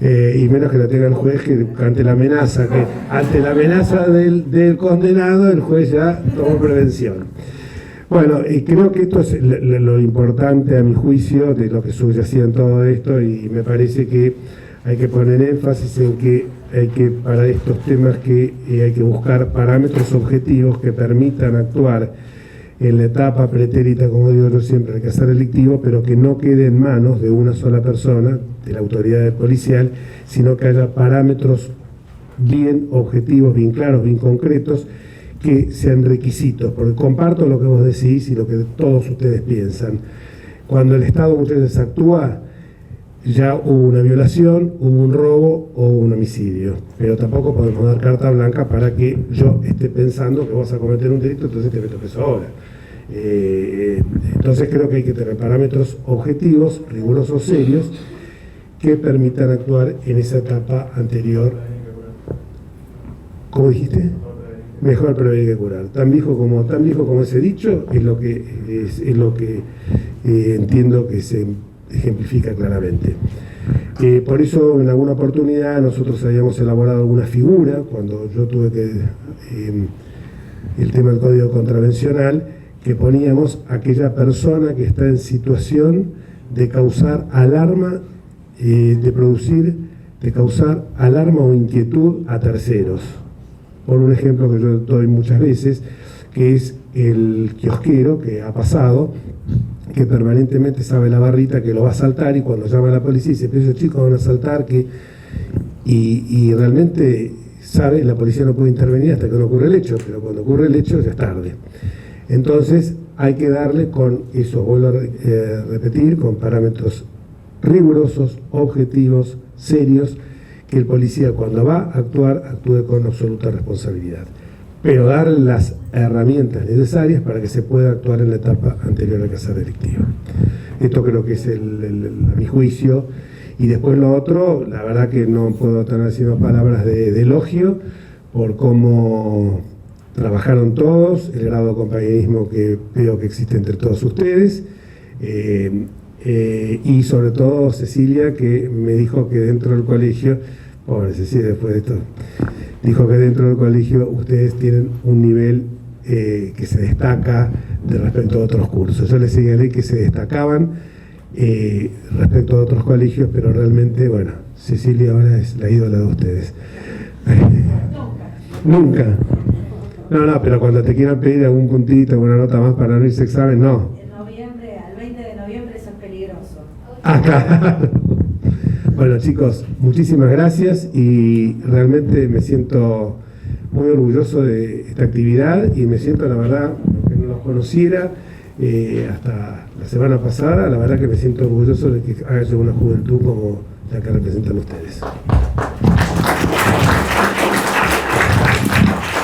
y menos que lo tenga el juez, que ante la amenaza del condenado, el juez ya tomó prevención. Bueno, creo que esto es lo importante a mi juicio de lo que subyacía en todo esto, y me parece que hay que poner énfasis en que para estos temas hay que buscar parámetros objetivos que permitan actuar en la etapa pretérita, como digo yo siempre, del quehacer delictivo, pero que no quede en manos de una sola persona, de la autoridad policial, sino que haya parámetros bien objetivos, bien claros, bien concretos, que sean requisitos, porque comparto lo que vos decís y lo que todos ustedes piensan. Cuando el Estado muchas veces actúa, ya hubo una violación, hubo un robo o un homicidio, pero tampoco podemos dar carta blanca para que yo esté pensando que vas a cometer un delito, entonces te meto preso ahora. Entonces creo que hay que tener parámetros objetivos, rigurosos, serios, que permitan actuar en esa etapa anterior. ¿Cómo dijiste? Mejor prevenir que curar. Tan viejo como ese dicho es lo que entiendo que se ejemplifica claramente. Por eso, en alguna oportunidad, nosotros habíamos elaborado alguna figura, cuando yo tuve el tema del Código Contravencional, que poníamos aquella persona que está en situación de causar alarma, de causar alarma o inquietud a terceros. Por un ejemplo que yo doy muchas veces, que es el kiosquero que ha pasado, que permanentemente sabe la barrita que lo va a asaltar, y cuando llama a la policía dice, pero esos chicos van a asaltar, y realmente sabe, la policía no puede intervenir hasta que no ocurre el hecho, pero cuando ocurre el hecho ya es tarde. Entonces hay que darle con eso, vuelvo a repetir, con parámetros rigurosos, objetivos, serios, que el policía cuando va a actuar, actúe con absoluta responsabilidad, pero darle las herramientas necesarias para que se pueda actuar en la etapa anterior al quehacer delictivo. Esto creo que es a mi juicio. Y después lo otro, la verdad que no puedo tener sino palabras de elogio por cómo trabajaron todos, el grado de compañerismo que veo que existe entre todos ustedes, y sobre todo Cecilia, que me dijo que dentro del colegio, pobre Cecilia, después de esto, dijo que dentro del colegio ustedes tienen un nivel que se destaca de respecto a otros cursos. Yo les señalé que se destacaban respecto a otros colegios, pero realmente, bueno, Cecilia ahora es la ídola de ustedes. Nunca. No, pero cuando te quieran pedir algún puntito, alguna nota más para no irse a examen, no. Al 20 de noviembre eso es peligroso. Acá. Bueno, chicos, muchísimas gracias, y realmente me siento muy orgulloso de esta actividad, y me siento, la verdad, que no los conociera hasta la semana pasada, la verdad que me siento orgulloso de que haya una juventud como la que representan ustedes.